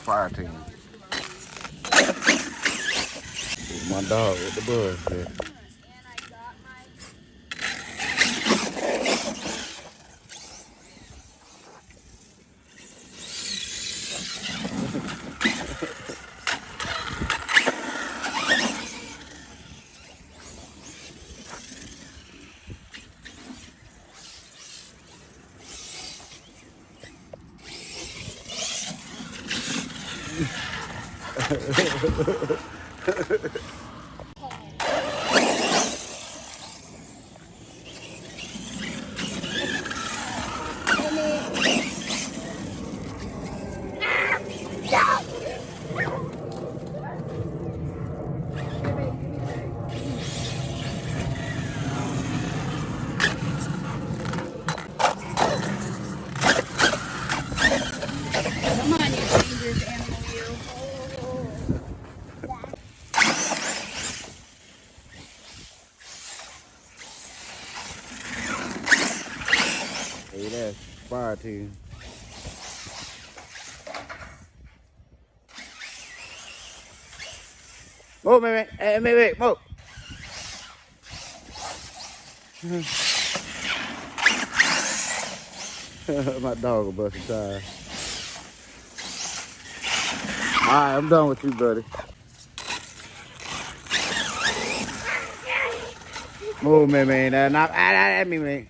Fireteam. My dog with the buzz, yeah. Come on, you dangerous animal, you. Hey, that's Fireteam. Move, man. Hey, wait, move. My dog will bust a tire. Alright, I'm done with you, buddy. Move, man. Not at me, man.